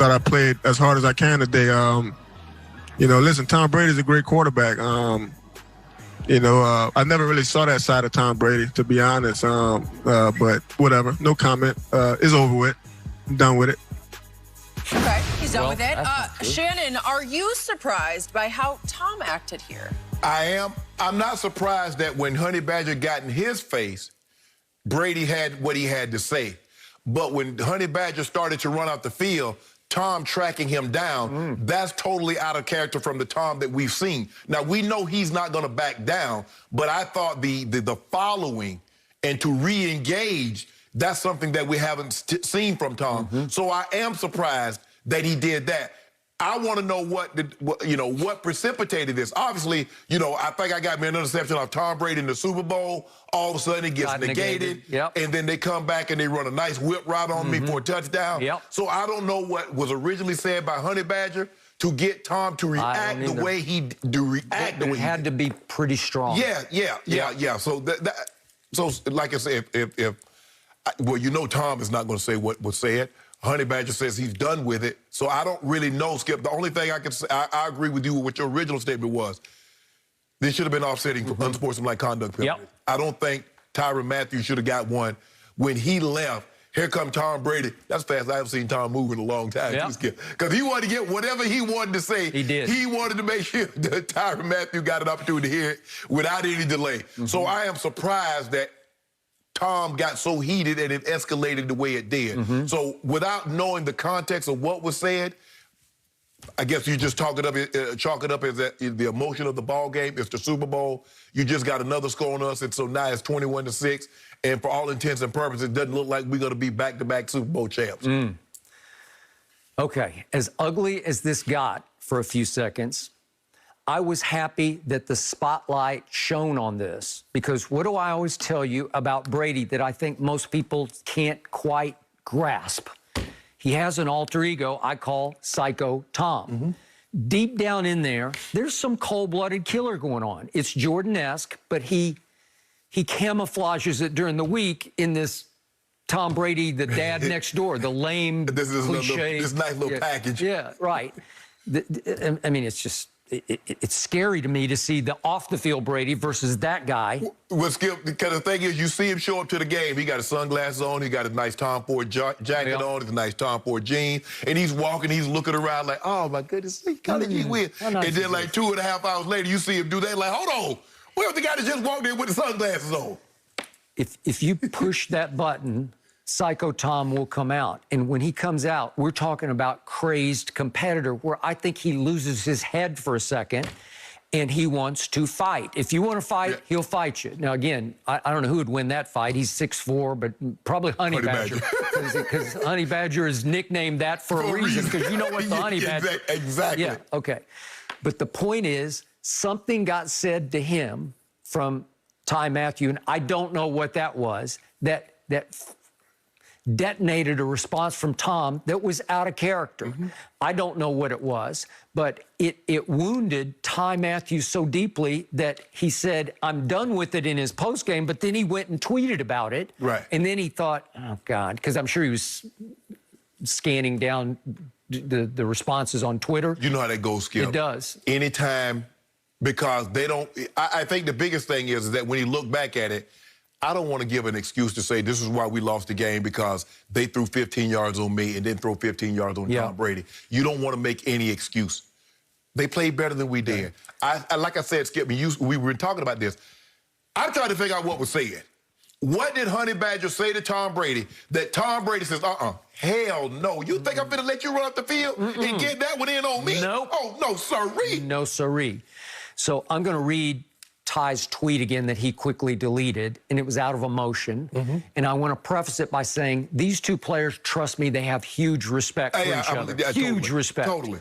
thought I played as hard as I can today. You know, listen, Tom Brady's a great quarterback. You know, I never really saw that side of Tom Brady, to be honest. But whatever, no comment. It's over with. I'm done with it. Okay, he's done with it. Shannon, are you surprised by how Tom acted here? I am. I'm not surprised that when Honey Badger got in his face, Brady had what he had to say. But when Honey Badger started to run out the field, Tom tracking him down, that's totally out of character from the Tom that we've seen. Now, we know he's not going to back down, but I thought the following and to re-engage, that's something that we haven't seen from Tom. So I am surprised that he did that. I want to know what precipitated this. Obviously, you know, I think I got me an interception of Tom Brady in the Super Bowl. All of a sudden, it gets negated. And then they come back and they run a nice whip route on me for a touchdown. So I don't know what was originally said by Honey Badger to get Tom to react the way he react. It had to be pretty strong. Yeah. So like I said, well, you know, Tom is not going to say what was said. Honey Badger says he's done with it. So I don't really know, Skip. The only thing I can say, I agree with you with what your original statement was. This should have been offsetting for unsportsmanlike conduct penalty. I don't think Tyrann Mathieu should have got one. When he left, here come Tom Brady. That's fast. I haven't seen Tom move in a long time, because he wanted to get whatever he wanted to say. He did. He wanted to make sure that Tyrann Mathieu got an opportunity to hear it without any delay. So I am surprised that Tom got so heated and it escalated the way it did. So without knowing the context of what was said, I guess you just chalk it up as the emotion of the ball game. It's the Super Bowl. You just got another score on us, and so now it's 21-6. And for all intents and purposes, it doesn't look like we're going to be back-to-back Super Bowl champs. Okay, as ugly as this got for a few seconds, I was happy that the spotlight shone on this, because what do I always tell you about Brady that I think most people can't quite grasp? He has an alter ego I call Psycho Tom. Deep down in there, there's some cold-blooded killer going on. It's Jordan-esque, but he camouflages it during the week in this Tom Brady, the dad next door, the lame cliche. This nice little package. Yeah, right. I mean, it's just... It's scary to me to see the off-the-field Brady versus that guy. Well, Skip, because the thing is, you see him show up to the game. He got his sunglasses on. He got his nice Tom Ford jacket on. His nice Tom Ford jeans. And he's walking. He's looking around like, oh, my goodness, he kind of weird. And then, like, 2.5 hours later, you see him do that. Like, hold on. Where's the guy that just walked in with the sunglasses on? If you push that button, Psycho Tom will come out. And when he comes out, we're talking about crazed competitor, where I think he loses his head for a second and he wants to fight. If you want to fight, he'll fight you. Now, again, I don't know who would win that fight. He's 6'4", but probably Honey Badger. Because Honey Badger is nicknamed that for a reason, because you know what the Honey Badger... Exactly. Yeah, okay. But the point is, something got said to him from Tyrann Mathieu, and I don't know what that was, that detonated a response from Tom that was out of character. I don't know what it was, but it wounded Tyrann Mathieu so deeply that he said, I'm done with it in his postgame, but then he went and tweeted about it. And then he thought, oh, God, because I'm sure he was scanning down the responses on Twitter. You know how that goes, Skip. It does. Anytime, because they don't... I think the biggest thing is that when you look back at it, I don't want to give an excuse to say this is why we lost the game because they threw 15 yards on me and didn't throw 15 yards on Tom Brady. You don't want to make any excuse. They played better than we did. Like I said, Skip, we were talking about this. I'm trying to figure out what was said. What did Honey Badger say to Tom Brady that Tom Brady says, hell no. You think I'm going to let you run up the field and get that one in on me? Nope. Oh, no, sirree. No, sirree. So I'm going to read Ty's tweet again that he quickly deleted, and it was out of emotion. And I want to preface it by saying these two players, trust me, they have huge respect for each other. Huge respect. Totally.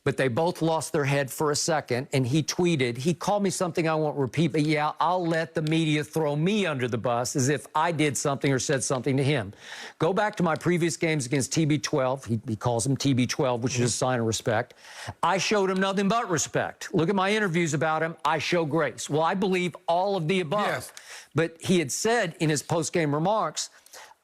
But they both lost their head for a second, and he tweeted, he called me something I won't repeat, but yeah, I'll let the media throw me under the bus as if I did something or said something to him. Go back to my previous games against TB12. He calls him TB12, which is a sign of respect. I showed him nothing but respect. Look at my interviews about him. I show grace. Well, I believe all of the above. But he had said in his post-game remarks,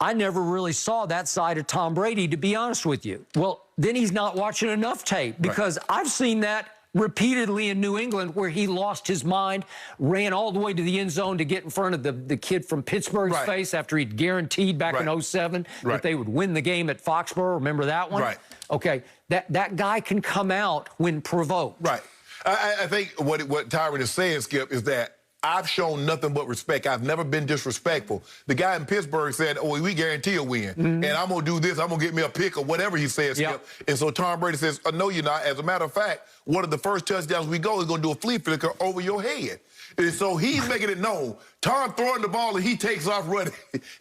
I never really saw that side of Tom Brady, to be honest with you. Well, then he's not watching enough tape, because I've seen that repeatedly in New England, where he lost his mind, ran all the way to the end zone to get in front of the kid from Pittsburgh's face after he'd guaranteed back in 07 that they would win the game at Foxborough. Remember that one? Right. Okay, that guy can come out when provoked. Right. I think what Tyrann is saying, Skip, is that I've shown nothing but respect. I've never been disrespectful. The guy in Pittsburgh said, oh, we guarantee a win. And I'm going to do this. I'm going to get me a pick or whatever he says, Skip. And so Tom Brady says, oh, no, you're not. As a matter of fact, one of the first touchdowns we go is going to do a flea flicker over your head. And so he's making it known. Tom throwing the ball and he takes off running.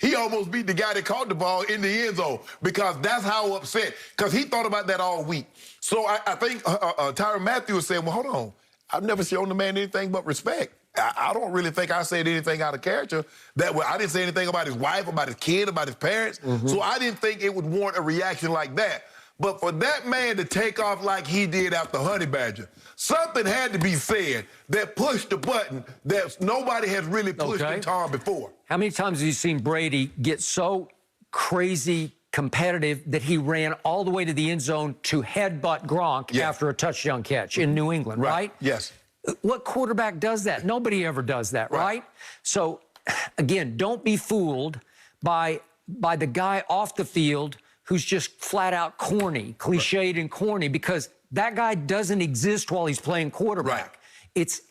He almost beat the guy that caught the ball in the end zone, because that's how upset, because he thought about that all week. So I think Tyrann Mathieu was saying, well, hold on. I've never shown the man anything but respect. I don't really think I said anything out of character. I didn't say anything about his wife, about his kid, about his parents. So I didn't think it would warrant a reaction like that. But for that man to take off like he did after Honey Badger, something had to be said that pushed the button that nobody has really pushed in Tom before. How many times have you seen Brady get so crazy competitive that he ran all the way to the end zone to headbutt Gronk after a touchdown catch in New England, right? Yes. What quarterback does that? Nobody ever does that, right? So, again, don't be fooled by the guy off the field who's just flat out corny, cliched and corny, because that guy doesn't exist while he's playing quarterback. It's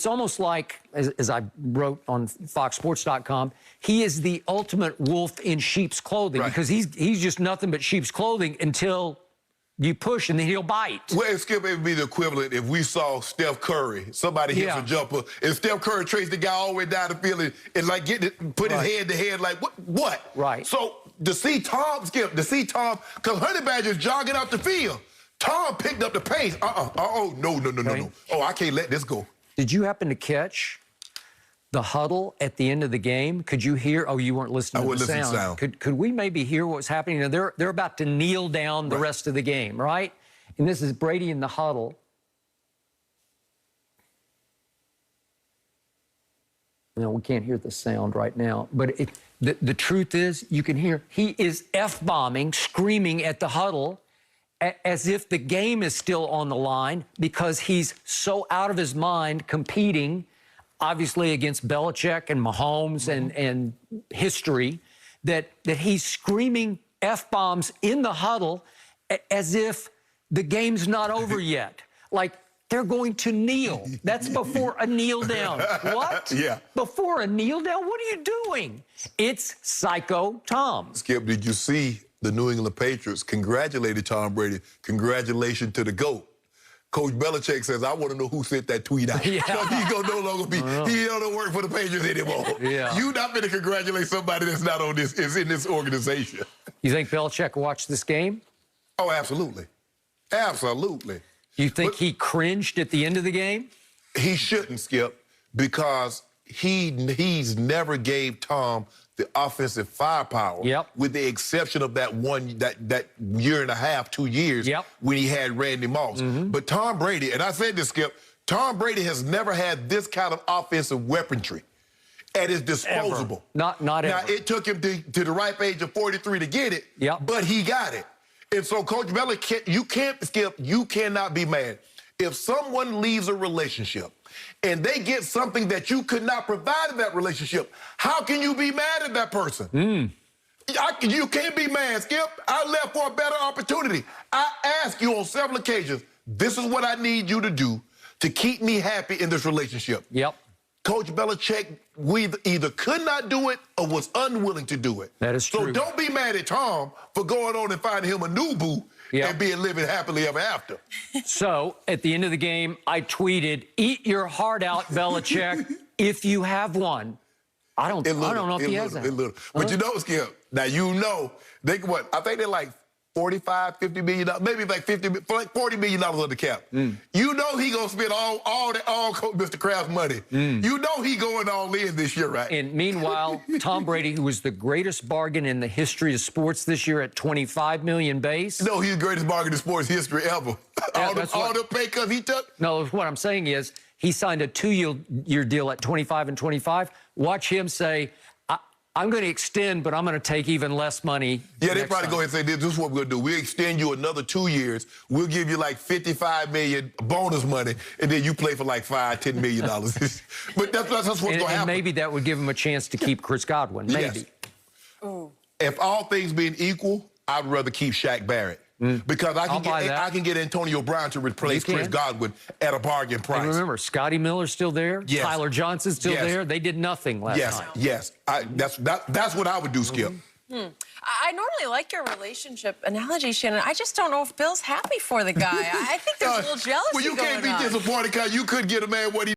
almost like, as I wrote on FoxSports.com, he is the ultimate wolf in sheep's clothing, because he's just nothing but sheep's clothing until you push and then he'll bite. Well, Skip, it would be the equivalent if we saw Steph Curry, somebody hits a jumper, and Steph Curry traced the guy all the way down the field and like put his head to head, like, what? Right. So to see Tom, Skip, because Honey Badger's jogging out the field, Tom picked up the pace. No. Oh, I can't let this go. Did you happen to catch the huddle at the end of the game? Could you hear? Oh, you weren't listening to the sound. To the sound. Could we maybe hear what was happening? Now, they're about to kneel down the rest of the game, right? And this is Brady in the huddle. No, we can't hear the sound right now. But the truth is, you can hear he is F-bombing, screaming at the huddle, as if the game is still on the line, because he's so out of his mind competing, obviously against Belichick and Mahomes and history, that he's screaming F-bombs in the huddle as if the game's not over yet. Like, they're going to kneel. That's before a kneel down. What? Yeah. Before a kneel down? What are you doing? It's Psycho Tom. Skip, did you see the New England Patriots congratulated Tom Brady? Congratulations to the GOAT. Coach Belichick says, I want to know who sent that tweet out. He's going to no longer be, he don't work for the Patriots anymore. You're not going to congratulate somebody that's not on this, is in this organization. You think Belichick watched this game? Oh, absolutely. Absolutely. You think he cringed at the end of the game? He shouldn't, Skip, because he's never gave Tom the offensive firepower, with the exception of that year and a half, 2 years, when he had Randy Moss. But Tom Brady, and I said this, Skip, Tom Brady has never had this kind of offensive weaponry at his disposal. Not ever. Now, it took him to the ripe age of 43 to get it, but he got it. And so, Coach Belichick, you cannot be mad. If someone leaves a relationship and they get something that you could not provide in that relationship, how can you be mad at that person? You can't be mad, Skip. I left for a better opportunity. I asked you on several occasions, this is what I need you to do to keep me happy in this relationship. Coach Belichick either could not do it or was unwilling to do it. That is true. So don't be mad at Tom for going on and finding him a new boo and living happily ever after. So, at the end of the game, I tweeted, eat your heart out, Belichick, if you have one. I don't know if he has that. But you know, Skip, now you know, I think they're like $45, $50 million, maybe like $40 million on the cap. You know he gonna spend all Mr. Kraft's money. You know he going all in this year, right? And meanwhile, Tom Brady, who was the greatest bargain in the history of sports this year at $25 million base. No, he's the greatest bargain in sports history ever. all the pay cuts he took. No, what I'm saying is he signed a 2-year deal at 25 and 25. Watch him say, I'm going to extend, but I'm going to take even less money. Yeah, they probably go ahead and say, this is what we're going to do. We'll extend you another 2 years. We'll give you like $55 million bonus money, and then you play for like $5-10 million. But that's what's going to happen. And maybe that would give him a chance to keep Chris Godwin. Maybe. Yes. If all things being equal, I'd rather keep Shaq Barrett. Because I can get Antonio Brown to replace Chris Godwin at a bargain price. And remember, Scotty Miller's still there. Yes. Tyler Johnson's still there. They did nothing last time. Yes. That's what I would do, Skip. I normally like your relationship analogy, Shannon. I just don't know if Bill's happy for the guy. I think there's a little jealousy Well, you going can't be on. disappointed because you couldn't get a man what he